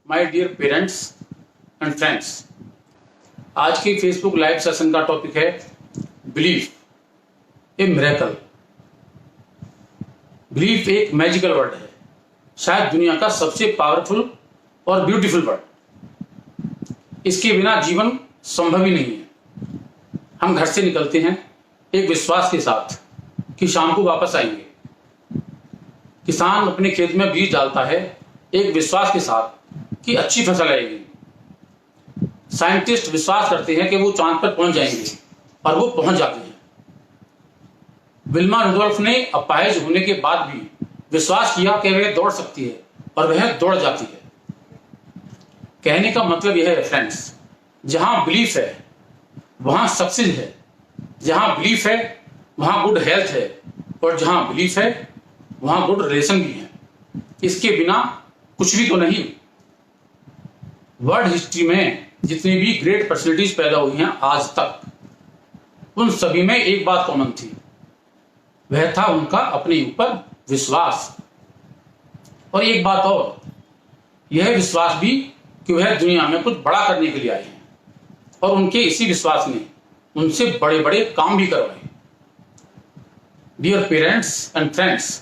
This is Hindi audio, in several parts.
My dear parents and friends, आज की फेसबुक लाइव सेशन का टॉपिक है बिलीफ ए मिरेकल। बिलीफ एक मैजिकल वर्ड है, शायद दुनिया का सबसे पावरफुल और ब्यूटीफुल वर्ड। इसके बिना जीवन संभव ही नहीं है। हम घर से निकलते हैं एक विश्वास के साथ कि शाम को वापस आएंगे। किसान अपने खेत में बीज डालता है एक विश्वास के साथ कि अच्छी फसल आएगी। साइंटिस्ट विश्वास करते हैं कि वो चांद पर पहुंच जाएंगे और वो पहुंच जाते हैं। विल्मा रुडोल्फ ने अपाहिज होने के बाद भी विश्वास किया कि वह दौड़ सकती है और वह दौड़ जाती है। कहने का मतलब यह है फ्रेंड्स, जहां बिलीफ है वहां सक्सेस है, जहां बिलीफ है वहां गुड हेल्थ है, और जहां बिलीफ है वहां गुड रिलेशन भी है। इसके बिना कुछ भी तो नहीं। वर्ल्ड हिस्ट्री में जितनी भी ग्रेट पर्सनैलिटीज पैदा हुई हैं आज तक, उन सभी में एक बात कॉमन थी, वह था उनका अपने ऊपर विश्वास। और एक बात और, यह विश्वास भी कि वह दुनिया में कुछ बड़ा करने के लिए आए हैं, और उनके इसी विश्वास ने उनसे बड़े बड़े काम भी करवाए। डियर पेरेंट्स एंड फ्रेंड्स,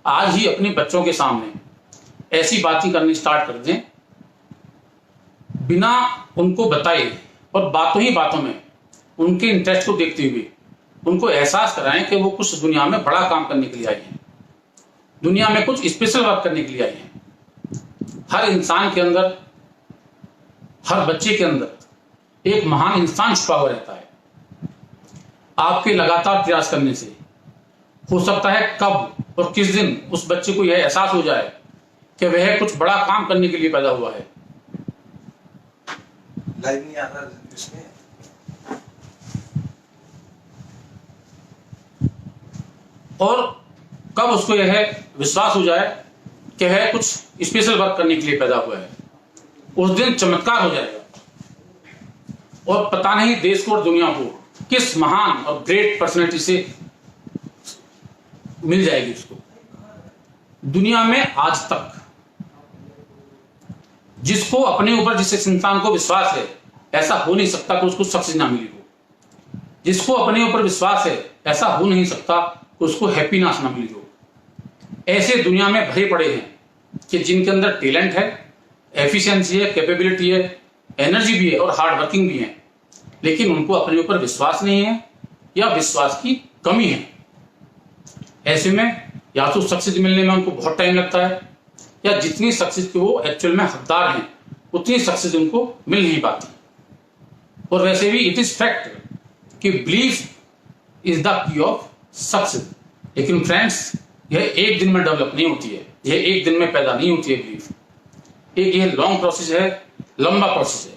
आज ही अपने बच्चों के सामने ऐसी बातें करनी स्टार्ट कर दें, बिना उनको बताए और बातों ही बातों में उनके इंटरेस्ट को देखते हुए उनको एहसास कराएं कि वो कुछ दुनिया में बड़ा काम करने के लिए आए हैं, दुनिया में कुछ स्पेशल वर्क करने के लिए आए हैं। हर इंसान के अंदर, हर बच्चे के अंदर एक महान इंसान छुपा हुआ रहता है। आपके लगातार प्रयास करने से हो सकता है कब और किस दिन उस बच्चे को यह एहसास हो जाए कि वह कुछ बड़ा काम करने के लिए पैदा हुआ है। लाइव नहीं आ रहा इसमें। और कब उसको यह विश्वास हो जाए कि वह कुछ स्पेशल वर्क करने के लिए पैदा हुआ है, उस दिन चमत्कार हो जाएगा। और पता नहीं देश को और दुनिया को किस महान और ग्रेट पर्सनैलिटी से मिल जाएगी उसको। दुनिया में आज तक जिसको अपने ऊपर, जिस इंसान को विश्वास है, ऐसा हो नहीं सकता कि उसको सक्सेस ना मिली हो। जिसको अपने ऊपर विश्वास है, ऐसा हो नहीं सकता कि उसको हैप्पीनेस ना मिली हो। ऐसे दुनिया में भरे पड़े हैं कि जिनके अंदर टैलेंट है, एफिशिएंसी है, कैपेबिलिटी है, एनर्जी भी है और हार्ड वर्किंग भी है, लेकिन उनको अपने ऊपर विश्वास नहीं है या विश्वास की कमी है। ऐसे में या तो सक्सेस मिलने में उनको बहुत टाइम लगता है, या जितनी सक्सेस के वो एक्चुअल में हकदार हैं उतनी सक्सेस उनको मिल नहीं पाती। और वैसे भी इट इज फैक्ट कि belief is the key of success. लेकिन फ्रेंड्स, यह एक दिन में डेवलप नहीं होती है, यह एक दिन में पैदा नहीं होती है। बिलीफ एक यह लॉन्ग प्रोसेस है, लंबा प्रोसेस है।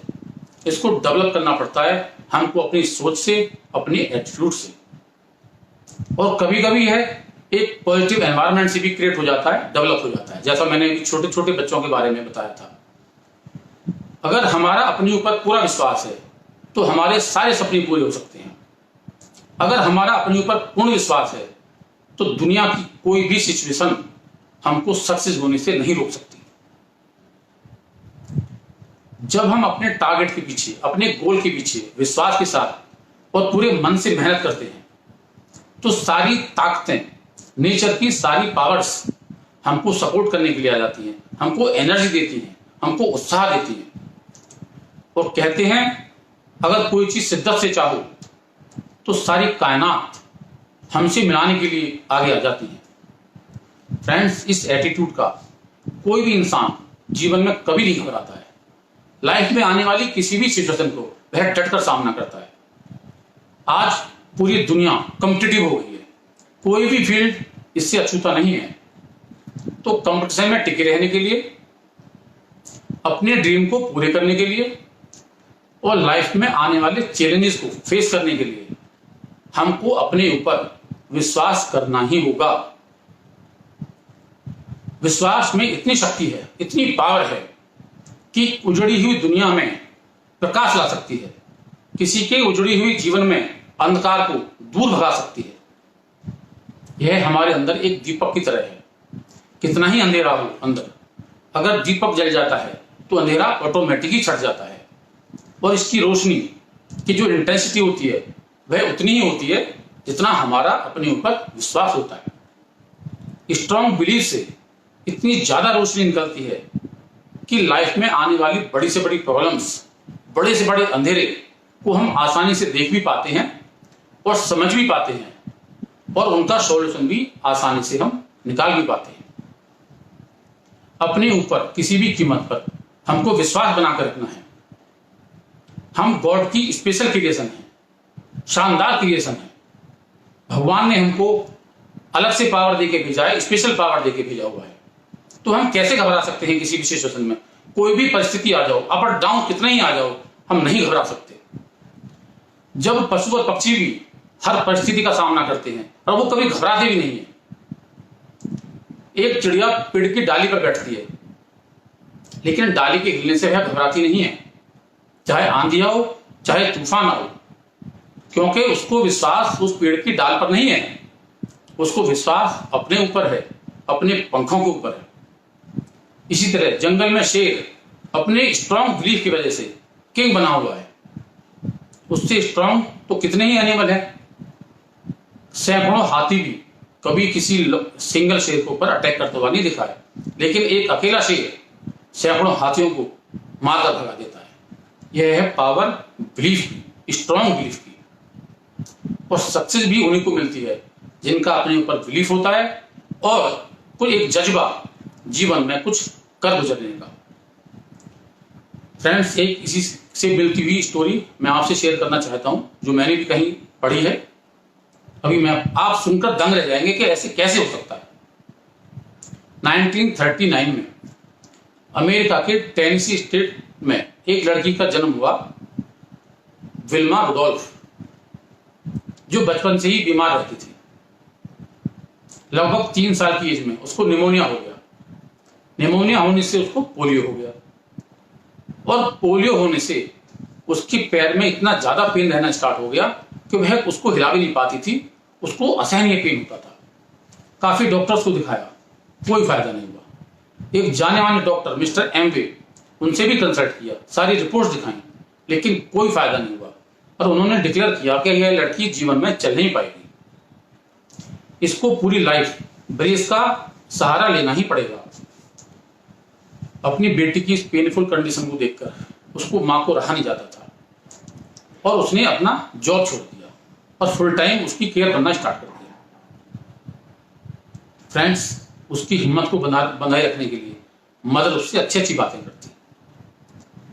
इसको डेवलप करना पड़ता है हमको अपनी सोच से, अपनी एटीट्यूड से, और कभी कभी है एक पॉजिटिव एनवायरनमेंट से भी क्रिएट हो जाता है, डेवलप हो जाता है। जैसा मैंने छोटे छोटे बच्चों के बारे में बताया था, अगर हमारा अपने ऊपर पूरा विश्वास है तो हमारे सारे सपने पूरे हो सकते हैं। अगर हमारा अपने ऊपर पूर्ण विश्वास है तो दुनिया की कोई भी सिचुएशन हमको सक्सेस होने से नहीं रोक सकती। जब हम अपने टारगेट के पीछे, अपने गोल के पीछे विश्वास के साथ और पूरे मन से मेहनत करते हैं, तो सारी ताकतें, नेचर की सारी पावर्स हमको सपोर्ट करने के लिए आ जाती हैं, हमको एनर्जी देती हैं, हमको उत्साह देती हैं। और कहते हैं अगर कोई चीज शिद्दत से चाहो तो सारी कायनात हमसे मिलाने के लिए आगे आ जाती है। फ्रेंड्स, इस एटीट्यूड का कोई भी इंसान जीवन में कभी नहीं घबराता है। लाइफ में आने वाली किसी भी सिचुएशन को वह डटकर सामना करता है। आज पूरी दुनिया कॉम्पिटिटिव हो गई है, कोई भी फील्ड इससे अछूता नहीं है। तो कंपटीशन में टिके रहने के लिए, अपने ड्रीम को पूरे करने के लिए और लाइफ में आने वाले चैलेंजेस को फेस करने के लिए हमको अपने ऊपर विश्वास करना ही होगा। विश्वास में इतनी शक्ति है, इतनी पावर है कि उजड़ी हुई दुनिया में प्रकाश ला सकती है, किसी के उजड़ी हुई जीवन में अंधकार को दूर भगा सकती है। यह हमारे अंदर एक दीपक की तरह है। कितना ही अंधेरा हो अंदर, अगर दीपक जल जाता है तो अंधेरा ऑटोमेटिक ही छट जाता है और इसकी रोशनी की जो इंटेंसिटी होती है वह उतनी ही होती है जितना हमारा अपने ऊपर विश्वास होता है। स्ट्रॉन्ग बिलीफ से इतनी ज्यादा रोशनी निकलती है कि लाइफ में आने वाली बड़ी से बड़ी प्रॉब्लम्स, बड़े से बड़े अंधेरे को हम आसानी से देख भी पाते हैं और समझ भी पाते हैं और उनका सॉल्यूशन भी आसानी से हम निकाल भी पाते हैं। अपने ऊपर किसी भी कीमत पर हमको विश्वास बनाकर रखना है। हम गॉड की स्पेशल क्रिएशन है, शानदार क्रिएशन है। भगवान ने हमको अलग से पावर देके भेजा है, स्पेशल पावर देके भेजा हुआ है। तो हम कैसे घबरा सकते हैं किसी भी सिचुएशन में? कोई भी परिस्थिति आ जाओ, अप और डाउन कितना ही आ जाओ, हम नहीं घबरा सकते। जब पशु और पक्षी भी हर परिस्थिति का सामना करते हैं और वो कभी घबराते भी नहीं है। एक चिड़िया पेड़ की डाली पर बैठती है, लेकिन डाली के हिलने से वह घबराती नहीं है, चाहे आंधी आओ चाहे तूफान आओ, क्योंकि उसको विश्वास उस पेड़ की डाल पर नहीं है, उसको विश्वास अपने ऊपर है, अपने पंखों के ऊपर है। इसी तरह जंगल में शेर अपने स्ट्रॉन्ग बिलीफ की वजह से किंग बना हुआ है। उससे स्ट्रॉन्ग तो कितने ही एनिमल हैं। सैकड़ों हाथी भी कभी किसी सिंगल शेर के ऊपर अटैक करते हुआ नहीं दिखा है, लेकिन एक अकेला शेर सैकड़ों हाथियों को मारकर भगा देता है। यह है पावर बिलीफ की, स्ट्रॉन्ग बिलीफ की। और सक्सेस भी उन्हीं को मिलती है जिनका अपने ऊपर बिलीफ होता है और कोई एक जज्बा जीवन में कुछ कर गुजरने का। फ्रेंड्स, एक इसी से मिलती हुई स्टोरी मैं आपसे शेयर करना चाहता हूं, जो मैंने भी कहीं पढ़ी है। अभी मैं आप सुनकर दंग रह जाएंगे कि ऐसे कैसे हो सकता है। 1939 में अमेरिका के टेनेसी स्टेट में एक लड़की का जन्म हुआ, विल्मा रुडोल्फ, जो बचपन से ही बीमार रहती थी। लगभग 3 साल की एज में उसको निमोनिया हो गया। निमोनिया होने से उसको पोलियो हो गया और पोलियो होने से उसके पैर में इतना ज्यादा पेन रहना स्टार्ट हो गया कि वह उसको हिला भी नहीं पाती थी, उसको असहनीय पेन होता था। काफी डॉक्टर्स को दिखाया, कोई फायदा नहीं हुआ। एक जाने माने डॉक्टर मिस्टर एमवे, उनसे भी कंसल्ट किया, सारी रिपोर्ट्स दिखाई, लेकिन कोई फायदा नहीं हुआ और उन्होंने डिक्लेयर किया कि यह लड़की जीवन में चल नहीं पाएगी, इसको पूरी लाइफ ब्रेस का सहारा लेना ही पड़ेगा। अपनी बेटी की इस पेनफुल कंडीशन को देखकर उसको मां को रहा नहीं जाता था और उसने अपना जॉब छोड़ दिया और फुल टाइम उसकी केयर करना स्टार्ट कर दिया। फ्रेंड्स, उसकी हिम्मत को बनाए रखने के लिए मदर उससे अच्छी अच्छी बातें करती।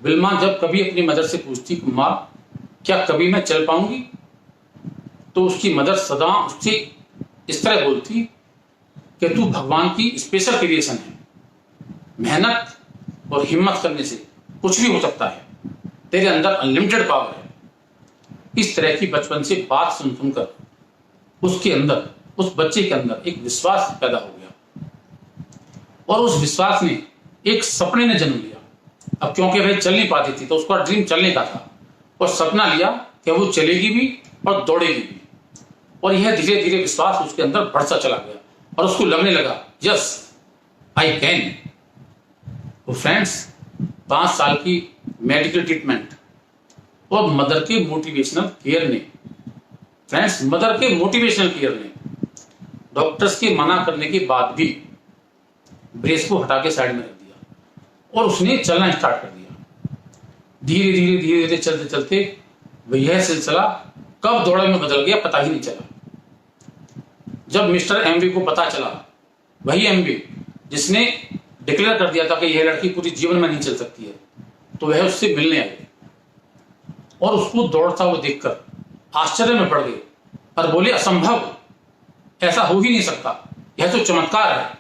विल्मा जब कभी अपनी मदर से पूछती कि माँ, क्या कभी मैं चल पाऊंगी, तो उसकी मदर सदा उससे इस तरह बोलती कि तू भगवान की स्पेशल क्रिएशन है, मेहनत और हिम्मत करने से कुछ भी हो सकता है, तेरे अंदर अनलिमिटेड पावर है। इस तरह की बचपन से बात सुन सुनकर उसके अंदर, उस बच्चे के अंदर एक विश्वास पैदा हो गया और उस विश्वास ने एक सपने ने जन्म लिया। अब क्योंकि वह चल नहीं पाती थी तो उसका ड्रीम चलने का था और सपना लिया कि वो चलेगी भी और दौड़ेगी भी, और यह धीरे धीरे विश्वास उसके अंदर बढ़ता चला गया और उसको लगने लगा यस आई कैन। तो फ्रेंड्स, 5 साल की मेडिकल ट्रीटमेंट और मदर के मोटिवेशनल केयर ने, फ्रेंड्स मदर के मोटिवेशनल केयर ने डॉक्टर्स के मना करने के बाद भी ब्रेस को हटा के साइड में रख दिया और उसने चलना स्टार्ट कर दिया। धीरे धीरे धीरे धीरे चलते चलते यह सिलसिला कब दौड़े में बदल गया पता ही नहीं चला। जब मिस्टर एमवी को पता चला, वही एमवी जिसने डिक्लेयर कर दिया था कि यह लड़की पूरी जीवन में नहीं चल सकती है, तो वह उससे मिलने आए और उसको दौड़ता हुआ देखकर आश्चर्य में पड़ गए और बोले असंभव, ऐसा हो ही नहीं सकता, यह तो चमत्कार है।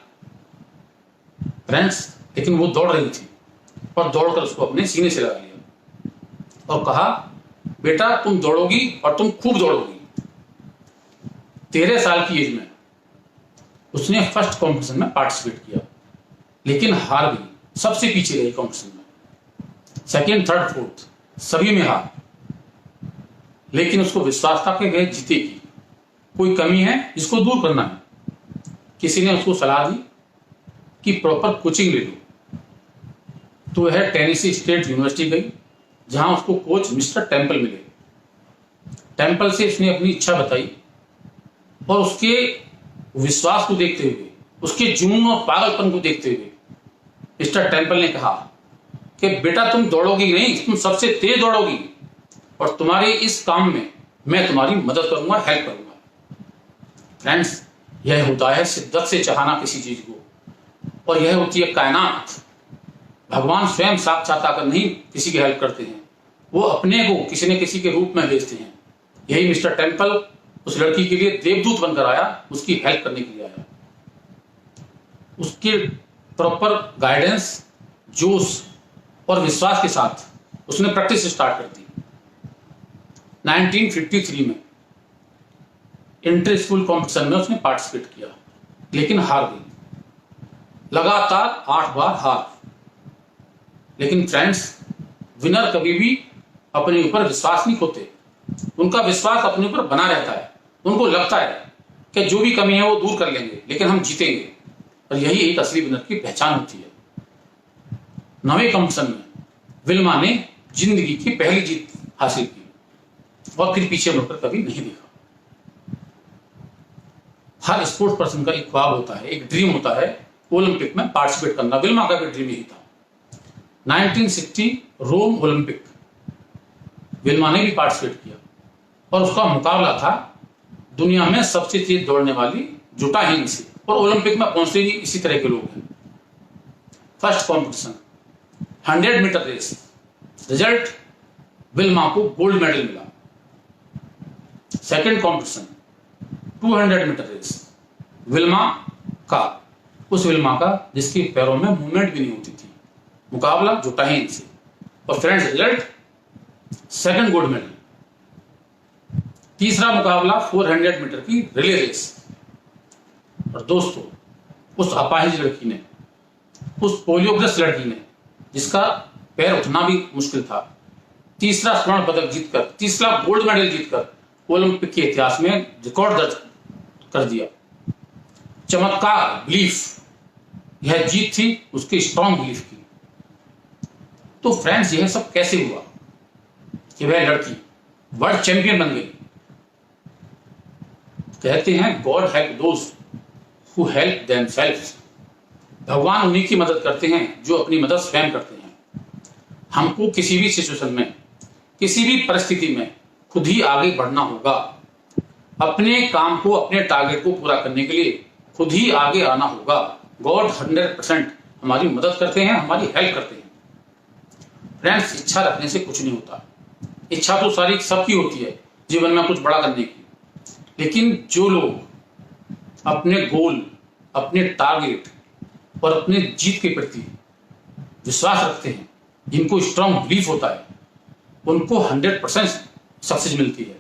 फ्रेंड्स, लेकिन वो दौड़ रही थी और दौड़कर उसको अपने सीने से लगा लिया और कहा बेटा तुम दौड़ोगी और तुम खूब दौड़ोगी। 13 साल की एज में उसने फर्स्ट कॉम्पिटिशन में पार्टिसिपेट किया, लेकिन हार गई, सबसे पीछे रही कॉम्पिटिशन में। सेकेंड, थर्ड, फोर्थ सभी में हार, लेकिन उसको विश्वास था कि वह जीतेगी। कोई कमी है जिसको दूर करना है। किसी ने उसको सलाह दी कि प्रॉपर कोचिंग ले लो, तो वह टेनेसी स्टेट यूनिवर्सिटी गई, जहां उसको कोच मिस्टर टेम्पल मिले। टेम्पल से उसने अपनी इच्छा बताई और उसके विश्वास को देखते हुए, उसके जुनून और पागलपन को देखते हुए मिस्टर टेम्पल ने कहा कि बेटा तुम दौड़ोगी नहीं, तुम सबसे तेज दौड़ोगी और तुम्हारे इस काम में मैं तुम्हारी मदद करूंगा, हेल्प करूंगा। फ्रेंड्स, यह होता है शिद्दत से चाहना किसी चीज को, और यह होती है कायनात। भगवान स्वयं साक्षात आकर नहीं किसी की हेल्प करते हैं, वो अपने को किसी न किसी के रूप में भेजते हैं। यही मिस्टर टेम्पल उस लड़की के लिए देवदूत बनकर आया, उसकी हेल्प करने के लिए आया। उसके प्रॉपर गाइडेंस, जोश और विश्वास के साथ उसने प्रैक्टिस स्टार्ट कर दी। 1953 में इंटर स्कूल कॉम्पिटिशन में उसने पार्टिसिपेट किया, लेकिन हार गई। लगातार 8 बार हार। लेकिन फ्रेंड्स, विनर कभी भी अपने ऊपर विश्वास नहीं खोते। उनका विश्वास अपने ऊपर बना रहता है। उनको लगता है कि जो भी कमी है वो दूर कर लेंगे, लेकिन हम जीतेंगे। और यही एक असली विनर की पहचान होती है। 9वें कॉम्पिटिशन में विल्मा ने जिंदगी की पहली जीत हासिल की और फिर पीछे मुड़कर कभी नहीं देखा। हर स्पोर्ट्स पर्सन का एक ख्वाब होता है, एक ड्रीम होता है, ओलंपिक में पार्टिसिपेट करना। विल्मा का भी ड्रीम यही था। 1960 रोम ओलंपिक, विल्मा ने भी पार्टिसिपेट किया और उसका मुकाबला था दुनिया में सबसे तेज दौड़ने वाली जुटा हिंद से, और ओलंपिक में पहुंचते ही इसी तरह के लोग हैं। First competition 100 metre race, result Wilma को गोल्ड मेडल मिला। सेकंड कॉम्पिटिशन 200 मीटर रेस, उस विल्मा का जिसके पैरों में मूवमेंट भी नहीं होती थी, मुकाबला जुटा हिंद से, और friends result second gold medal. तीसरा मुकाबला 400 मीटर की रिले रेस, और दोस्तों उस अपाहिज लड़की ने, उस पोलियोग्रस्त लड़की ने, जिसका पैर उठना भी मुश्किल था, तीसरा स्वर्ण पदक जीतकर, तीसरा गोल्ड मेडल जीतकर ओलंपिक के इतिहास में रिकॉर्ड दर्ज कर दिया। चमत्कार, बिलीफ, यह जीत थी उसके स्ट्रॉन्ग बिलीफ की। तो फ्रेंड्स, यह सब कैसे हुआ कि वह लड़की वर्ल्ड चैंपियन बन गई? कहते हैं God help those who help themselves. भगवान उन्हीं की मदद करते हैं जो अपनी मदद स्वयं करते हैं। हमको किसी भी सिचुएशन में, किसी भी परिस्थिति में खुद ही आगे बढ़ना होगा। अपने काम को, अपने टारगेट को पूरा करने के लिए खुद ही आगे आना होगा। गॉड 100% हमारी मदद करते हैं, हमारी हेल्प करते हैं। फ्रेंड्स, इच्छा रखने से कुछ नहीं होता। इच्छा तो सारी सबकी होती है जीवन में कुछ बड़ा करने की, लेकिन जो लोग अपने गोल, अपने टारगेट और अपने जीत के प्रति विश्वास रखते हैं, जिनको स्ट्रांग बिलीफ होता है, उनको 100% सक्सेस मिलती है।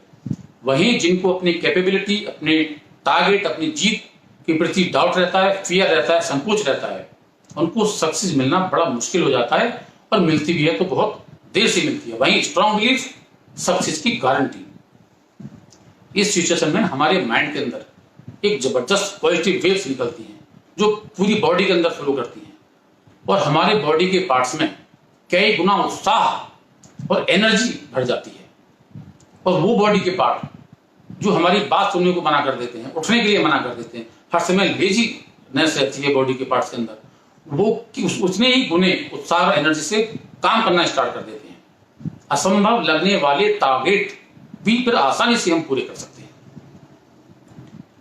वहीं जिनको अपनी कैपेबिलिटी, अपने टारगेट, अपनी जीत के प्रति डाउट रहता है, फियर रहता है, संकोच रहता है, उनको सक्सेस मिलना बड़ा मुश्किल हो जाता है, और मिलती भी है तो बहुत देर से मिलती है। वहीं स्ट्रांग बिलीफ सक्सेस की गारंटी। इस सिचुएशन में हमारे माइंड के अंदर एक जबरदस्त पॉजिटिव वेव्स निकलती हैं, जो पूरी बॉडी के अंदर फ्लो करती हैं, और हमारे बॉडी के पार्ट्स में कई गुना उत्साह और एनर्जी भर जाती है। और वो बॉडी के पार्ट जो हमारी बात सुनने को मना कर देते हैं, उठने के लिए मना कर देते हैं, हर समय लेजीनेस रहती है बॉडी के पार्ट्स के अंदर, वो उतने ही गुने उत्साह और एनर्जी से काम करना स्टार्ट कर देते हैं। असंभव लगने वाले टारगेट भी फिर आसानी से हम पूरे कर सकते हैं।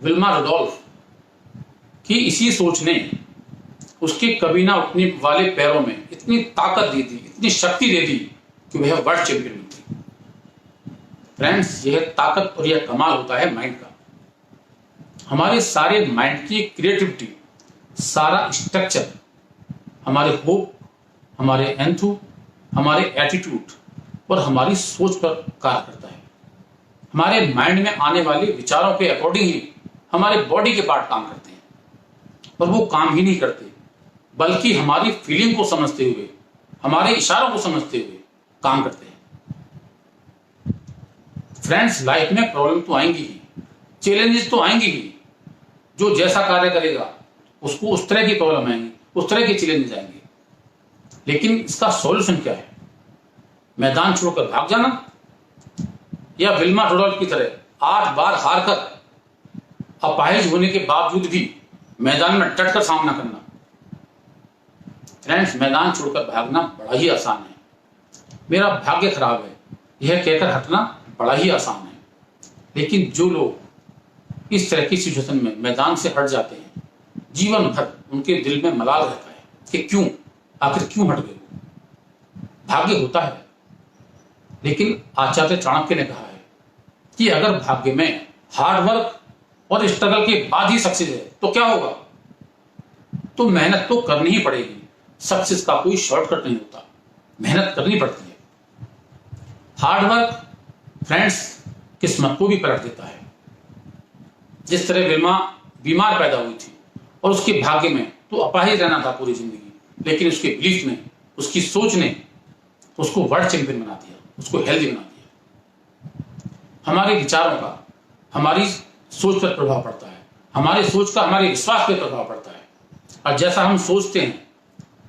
विल्मा रुडोल्फ की इसी सोच ने उसके कभी ना उठने वाले पैरों में इतनी ताकत दे दी, इतनी शक्ति दे दी कि वह वर्ल्ड चैंपियन बन गई। फ्रेंड्स, यह ताकत और यह कमाल होता है माइंड का। हमारे सारे माइंड की क्रिएटिविटी, सारा स्ट्रक्चर हमारे होप, हमारे एंथू, हमारे एटीट्यूड और हमारी सोच पर कार्य करता है। हमारे माइंड में आने वाले विचारों के अकॉर्डिंग ही हमारे बॉडी के पार्ट काम करते हैं, और वो काम ही नहीं करते, बल्कि हमारी फीलिंग को समझते हुए, हमारे इशारों को समझते हुए काम करते हैं। फ्रेंड्स, लाइफ में प्रॉब्लम तो आएंगी ही, चैलेंजेस तो आएंगी ही। जो जैसा कार्य करेगा उसको उस तरह की प्रॉब्लम आएंगी, उस तरह के चैलेंजेस आएंगे। लेकिन इसका सॉल्यूशन क्या है? मैदान छोड़कर भाग जाना, या विल्मा रुडोल्फ की तरह 8 बार हारकर अपाहिज होने के बावजूद भी मैदान में डटकर सामना करना? फ्रेंड्स, मैदान छोड़कर भागना बड़ा ही आसान है। मेरा भाग्य खराब है यह कहकर हटना बड़ा ही आसान है। लेकिन जो लोग इस तरह की सिचुएशन में मैदान से हट जाते हैं, जीवन भर उनके दिल में मलाल रहता है कि क्यों, आखिर क्यों हट गए। भाग्य होता है, लेकिन आचार्य चाणक्य ने कहा है कि अगर भाग्य में हार्ड वर्क और स्ट्रगल के बाद ही सक्सेस है तो क्या होगा? तो मेहनत तो करनी ही पड़ेगी। सक्सेस का कोई शॉर्टकट नहीं होता, मेहनत करनी पड़ती है। हार्ड वर्क फ्रेंड्स किस्मत को भी पलट देता है। जिस तरह विल्मा बीमार पैदा हुई थी और उसके भाग्य में तो अपाहिज रहना था पूरी जिंदगी, लेकिन उसके बिलीफ ने, उसकी सोच ने उसको वर्ल्ड चैंपियन बना दिया, उसको हेल्दी बना दिया। हमारे विचारों का हमारी सोच पर प्रभाव पड़ता है, हमारी सोच का हमारे विश्वास पर प्रभाव पड़ता है। और जैसा हम सोचते हैं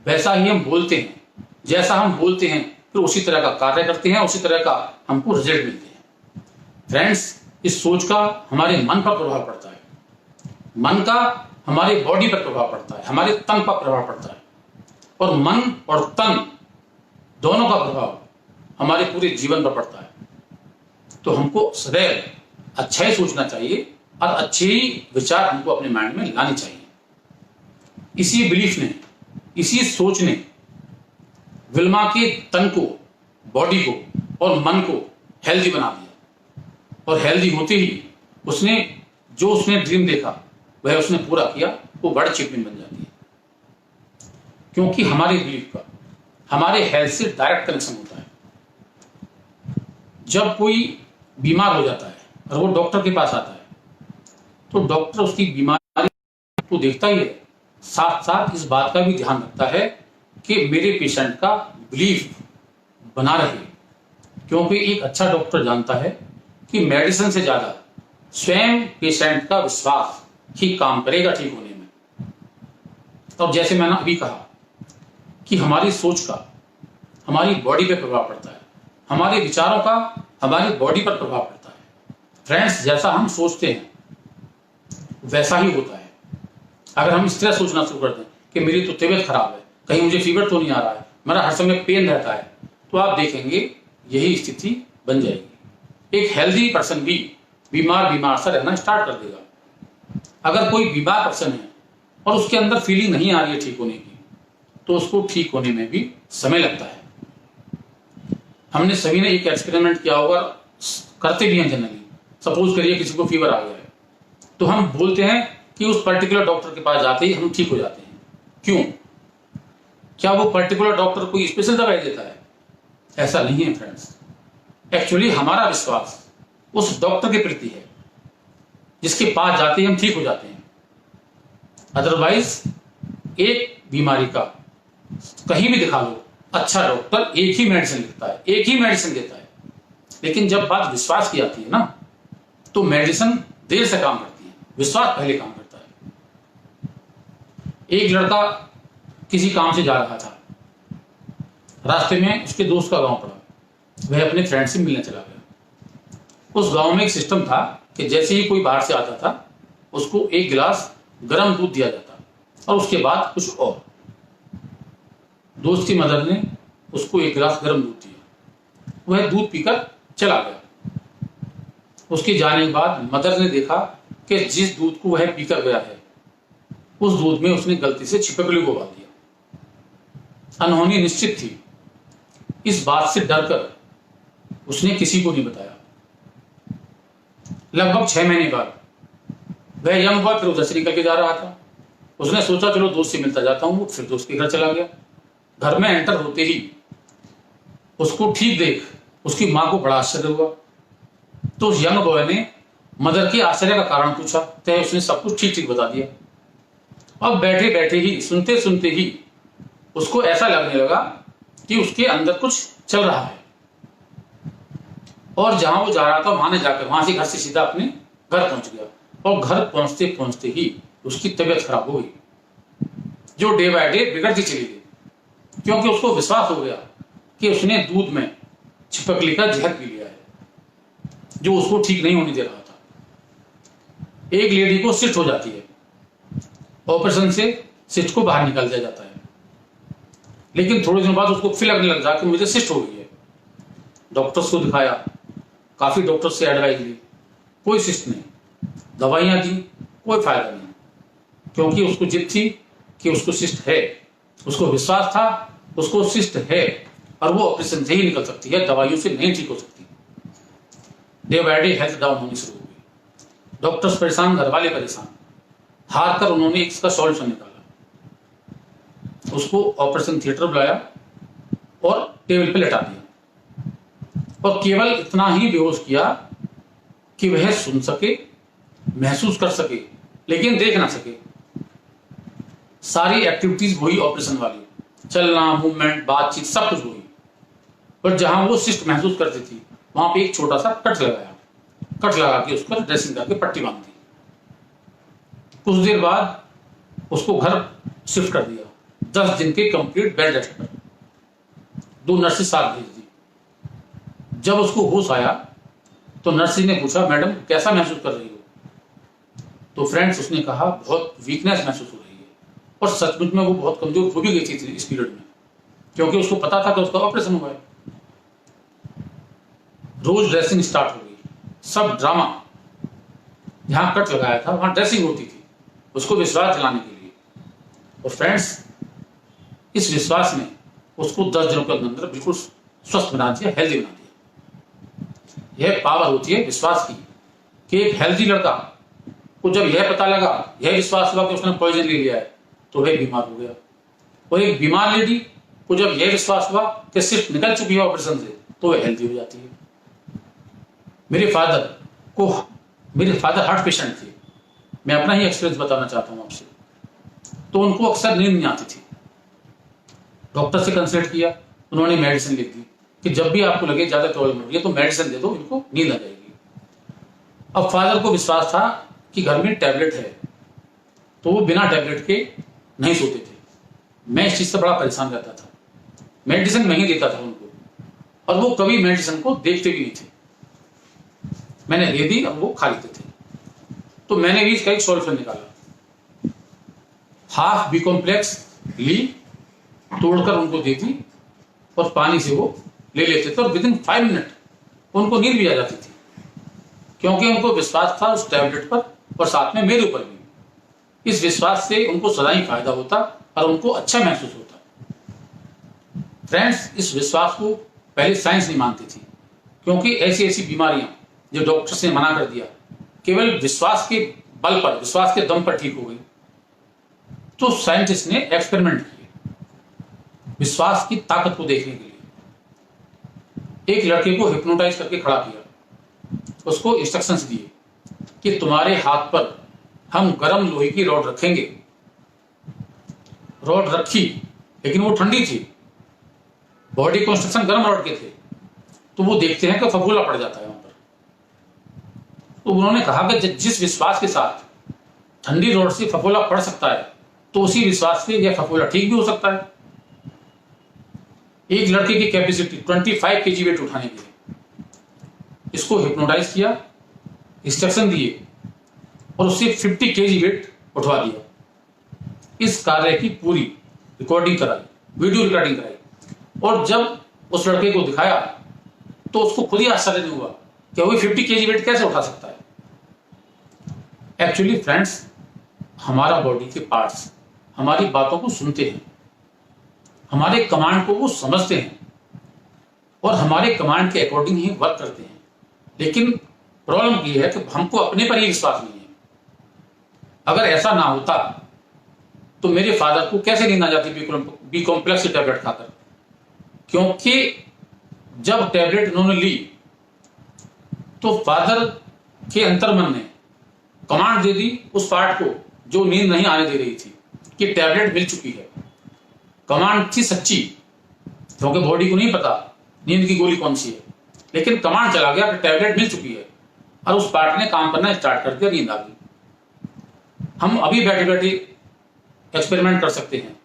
वैसा ही हम बोलते हैं, जैसा हम बोलते हैं फिर उसी तरह का कार्य करते हैं, उसी तरह का हमको रिजल्ट मिलते हैं। फ्रेंड्स, इस सोच का हमारे मन पर प्रभाव पड़ता है, मन का हमारे बॉडी पर प्रभाव पड़ता है, हमारे तन पर प्रभाव पड़ता है, और मन और तन दोनों का प्रभाव हमारे पूरे जीवन पर पड़ता है। तो हमको सदैव अच्छा ही सोचना चाहिए और अच्छे ही विचार हमको अपने माइंड में लाने चाहिए। इसी बिलीफ ने, इसी सोच ने विल्मा के तन को, बॉडी को और मन को हेल्दी बना दिया, और हेल्दी होते ही उसने ड्रीम देखा वह उसने पूरा किया, वो वर्ल्ड चैंपियन बन जाती है। क्योंकि हमारे बिलीफ का हमारे हेल्थ से डायरेक्ट कनेक्शन होता है। जब कोई बीमार हो जाता है और वो डॉक्टर के पास आता है तो डॉक्टर उसकी बीमारी को देखता ही है, साथ साथ इस बात का भी ध्यान रखता है कि मेरे पेशेंट का बिलीफ बना रहे। क्योंकि एक अच्छा डॉक्टर जानता है कि मेडिसिन से ज्यादा स्वयं पेशेंट का विश्वास ही काम करेगा ठीक होने में। और जैसे मैंने अभी कहा कि हमारी सोच का हमारी बॉडी पे प्रभाव पड़ता है, हमारे विचारों का हमारी बॉडी पर प्रभाव पड़ता है। फ्रेंड्स, जैसा हम सोचते हैं वैसा ही होता है। अगर हम इस तरह सोचना शुरू कर दें कि मेरी तो तबीयत खराब है, कहीं मुझे फीवर तो नहीं आ रहा है, मेरा हर समय पेन रहता है, तो आप देखेंगे यही स्थिति बन जाएगी। एक हेल्दी पर्सन भी बीमार सा रहना स्टार्ट कर देगा। अगर कोई बीमार पर्सन है और उसके अंदर फीलिंग नहीं आ रही है ठीक होने की, तो उसको ठीक होने में भी समय लगता है। हमने सभी ने एक एक्सपेरिमेंट किया होगा, करते भी हैं जनरली। सपोज करिए किसी को फीवर आ गया है, तो हम बोलते हैं कि उस पर्टिकुलर डॉक्टर के पास जाते ही हम ठीक हो जाते हैं। क्यों? क्या वो पर्टिकुलर डॉक्टर कोई स्पेशल दवाई देता है? ऐसा नहीं है फ्रेंड्स। एक्चुअली हमारा विश्वास उस डॉक्टर के प्रति है जिसके पास जाते ही हम ठीक हो जाते हैं। अदरवाइज एक बीमारी का कहीं भी दिखा लो, अच्छा डॉक्टर एक ही मेडिसिन लिखता है, एक ही मेडिसिन देता है। लेकिन जब बात विश्वास की आती है ना, तो मेडिसिन देर से काम करती है, विश्वास पहले काम करता है। एक लड़का किसी काम से जा रहा था, रास्ते में उसके दोस्त का गांव पड़ा, वह अपने फ्रेंड से मिलने चला गया। उस गांव में एक सिस्टम था कि जैसे ही कोई बाहर से आता था उसको एक गिलास गर्म दूध दिया जाता और उसके बाद कुछ और। दोस्त की मदर ने उसको एक गिलास गर्म दूध दिया, वह दूध पीकर चला गया। उसके जाने के बाद मदर ने देखा कि जिस दूध को वह पीकर गया है उस दूध में उसने गलती से छिपकली को डाल दिया। अनहोनी निश्चित थी। इस बात से डरकर उसने किसी को नहीं बताया। लगभग 6 महीने बाद वह यंग बॉय फिर उधर से निकल के जा रहा था। उसने सोचा चलो दोस्त से मिलता जाता हूं, फिर दोस्त के घर चला गया। घर में एंटर होते ही उसको ठीक देख उसकी मां को बड़ा आश्चर्य हुआ। तो उस यंग बॉय ने मदर के आश्चर्य का कारण पूछा, तो उसने सब कुछ ठीक ठीक बता दिया। अब बैठे बैठे ही, सुनते सुनते ही उसको ऐसा लगने लगा कि उसके अंदर कुछ चल रहा है। और जहां वो जा रहा था वहां जाकर वहां से घर से सीधा अपने घर पहुंच गया। और घर पहुंचते पहुंचते ही उसकी तबीयत खराब हो गई, जो डे बाय डे बिगड़ती चली गई। क्योंकि उसको विश्वास हो गया कि उसने दूध में छिपकली का जहर पी लिया है, जो उसको ठीक नहीं होने दे रहा था। एक लेडी को सिस्ट हो जाती है, ऑपरेशन से सिस्ट को बाहर निकाल दिया जाता है, लेकिन थोड़े दिनों बाद उसको फिर लगने लग जाए कि मुझे सिस्ट हो गई है। डॉक्टर्स को दिखाया, काफी डॉक्टर्स से एडवाइस ली, कोई सिस्ट नहीं, दवाइयां दी, कोई फायदा नहीं, क्योंकि उसको जिद थी कि उसको सिस्ट है, उसको विश्वास था उसको सिस्ट है और वो ऑपरेशन से ही निकल सकती है, दवाइयों से नहीं ठीक हो सकती। Day by day health down होनी शुरू हो गई, डॉक्टर्स परेशान, घर वाले परेशान, हार कर उन्होंने इसका सॉल्यूशन निकाला। उसको ऑपरेशन थिएटर बुलाया और टेबल पे लेटा दिया और केवल इतना ही बेहोश किया कि वह सुन सके, महसूस कर सके, लेकिन देख ना सके। सारी एक्टिविटीज हुई ऑपरेशन वाली, चलना, मूवमेंट, बातचीत, सब कुछ हुई, पर जहां वो सिस्ट महसूस करती थी वहां पे एक छोटा सा कट लगाया, कट लगा के उस पर ड्रेसिंग करके पट्टी बांध दी। कुछ देर बाद उसको घर शिफ्ट कर दिया, 10 दिन के कंप्लीट बेड रेस्ट पर, 2 नर्सेस साथ भेज दी। जब उसको होश आया तो नर्स ने पूछा, मैडम कैसा महसूस कर रही हो? तो फ्रेंड्स उसने कहा, बहुत वीकनेस महसूस हो रही है। और सचमुच में वो बहुत कमजोर हो भी गई थी इस पीरियड में, क्योंकि उसको पता था कि उसका ऑपरेशन हुआ है। रोज ड्रेसिंग स्टार्ट हो गई, सब ड्रामा, जहां कट लगाया था वहां ड्रेसिंग होती थी, उसको विश्वास दिलाने के लिए। और फ्रेंड्स इस विश्वास ने उसको 10 दिनों के अंदर बिल्कुल स्वस्थ बना दिया, हेल्दी बना दिया। यह पावर होती है विश्वास की, कि एक हेल्दी लड़का को जब यह पता लगा, यह विश्वास हुआ कि उसने पॉइजन ले लिया है, तो वह बीमार हो गया। और एक बीमार लेडी को जब यह विश्वास हुआ कि सिर्फ निकल चुकी है ऑपरेशन से, तो वह हेल्दी हो जाती है। मेरे फादर हार्ट पेशेंट थे, मैं अपना ही एक्सपीरियंस बताना चाहता हूं आपसे। तो उनको अक्सर नींद नहीं आती थी, डॉक्टर से कंसल्ट किया, उन्होंने मेडिसिन लिख दी कि जब भी आपको लगे ज्यादा प्रॉब्लम हो रही है तो मेडिसिन दे दो, इनको नींद आ जाएगी। अब फादर को विश्वास था कि घर में टैबलेट है, तो वो बिना टैबलेट के नहीं सोते थे। मैं इस चीज से बड़ा परेशान रहता था, मेडिसिन मैं ही देता था उनको, और वो कभी मेडिसिन को देखते भी नहीं थे। मैंने दे दी, अब वो खा लेते थे। तो मैंने भी इसका एक सॉल्यूशन निकाला, हाफ बी कॉम्प्लेक्स ली, तोड़कर उनको दे दी और पानी से वो ले लेते थे, और विदिन 5 मिनट उनको नींद भी आ जाती थी, क्योंकि उनको विश्वास था उस टैबलेट पर और साथ में मेरे ऊपर भी। इस विश्वास से उनको सदा ही फायदा होता और उनको अच्छा महसूस होता। फ्रेंड्स इस विश्वास को पहले साइंस नहीं मानती थी, क्योंकि ऐसी ऐसी बीमारियां जो डॉक्टर्स ने मना कर दिया, केवल विश्वास के बल पर, विश्वास के दम पर ठीक हो गई। तो साइंटिस्ट ने एक्सपेरिमेंट किए विश्वास की ताकत को देखने के लिए। एक लड़के को हिप्नोटाइज करके खड़ा किया, उसको इंस्ट्रक्शंस दिए कि तुम्हारे हाथ पर हम गर्म लोहे की रॉड रखेंगे। रॉड रखी, लेकिन वो ठंडी थी, बॉडी कंस्ट्रक्शन गर्म रॉड के थे, तो वो देखते हैं कि फफूला पड़ जाता है वहां पर। तो उन्होंने कहा कि जिस विश्वास के साथ ठंडी रॉड से फफूला पड़ सकता है, तो उसी विश्वास से यह फफूला ठीक भी हो सकता है। एक लड़के की कैपेसिटी 25 kg वेट उठाने की है, इसको हिप्नोटाइज किया, इंस्ट्रक्शन दिए और उससे 50 kg वेट उठवा दिया। इस कार्य की पूरी रिकॉर्डिंग कराई, वीडियो रिकॉर्डिंग कराई, और जब उस लड़के को दिखाया तो उसको खुद ही आश्चर्य नहीं हुआ कि वो 50 kg वेट कैसे उठा सकता है। एक्चुअली फ्रेंड्स हमारा बॉडी के पार्ट्स हमारी बातों को सुनते हैं, हमारे कमांड को वो समझते हैं और हमारे कमांड के अकॉर्डिंग ही वर्क करते हैं। लेकिन प्रॉब्लम ये है कि हमको अपने पर ही विश्वास नहीं है। अगर ऐसा ना होता तो मेरे फादर को कैसे नींद आ जाती बी कॉम्प्लेक्स की टैबलेट खाकर, क्योंकि जब टैबलेट उन्होंने ली तो फादर के अंतर्मन ने कमांड दे दी उस पार्ट को जो नींद नहीं आने दे रही थी कि टैबलेट मिल चुकी है। कमांड थी सच्ची, क्योंकि बॉडी को नहीं पता नींद की गोली कौन सी है, लेकिन कमांड चला गया कि टैबलेट मिल चुकी है, और उस पार्ट ने काम करना स्टार्ट कर दिया, नींद आ गई। हम अभी बैठे बैठे एक्सपेरिमेंट कर सकते हैं।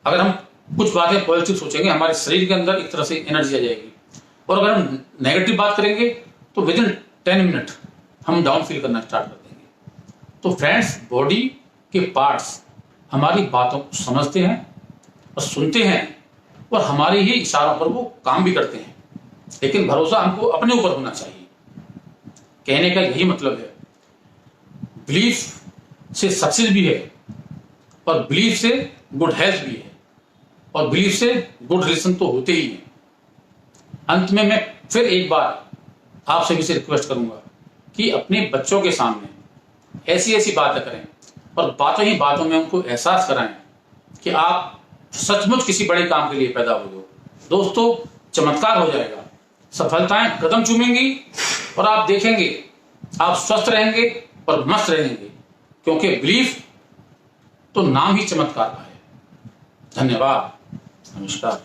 अगर हम कुछ बातें पॉजिटिव सोचेंगे, हमारे शरीर के अंदर एक तरह से एनर्जी आ जाएगी। और अगर हम नेगेटिव बात करेंगे तो विद इन 10 मिनट हम डाउन फील करना स्टार्ट कर देंगे। तो फ्रेंड्स, बॉडी के पार्ट्स हमारी बातों को समझते हैं और सुनते हैं और हमारे ही इशारों पर वो काम भी करते हैं, लेकिन भरोसा हमको अपने ऊपर होना चाहिए। कहने का यही मतलब है, बिलीफ से सक्सेस भी है और बिलीफ से गुड हेल्थ भी है और बिलीफ से गुड रिलेशन तो होते ही हैं। अंत में मैं फिर एक बार आप सभी से रिक्वेस्ट करूंगा कि अपने बच्चों के सामने ऐसी ऐसी बातें करें और बातों ही बातों में उनको एहसास कराएं कि आप सचमुच किसी बड़े काम के लिए पैदा हुए हो। दोस्तों, चमत्कार हो जाएगा, सफलताएं कदम चूमेंगी और आप देखेंगे आप स्वस्थ रहेंगे और मस्त रहेंगे, क्योंकि बिलीफ तो नाम ही चमत्कार का है। धन्यवाद, नमस्कार।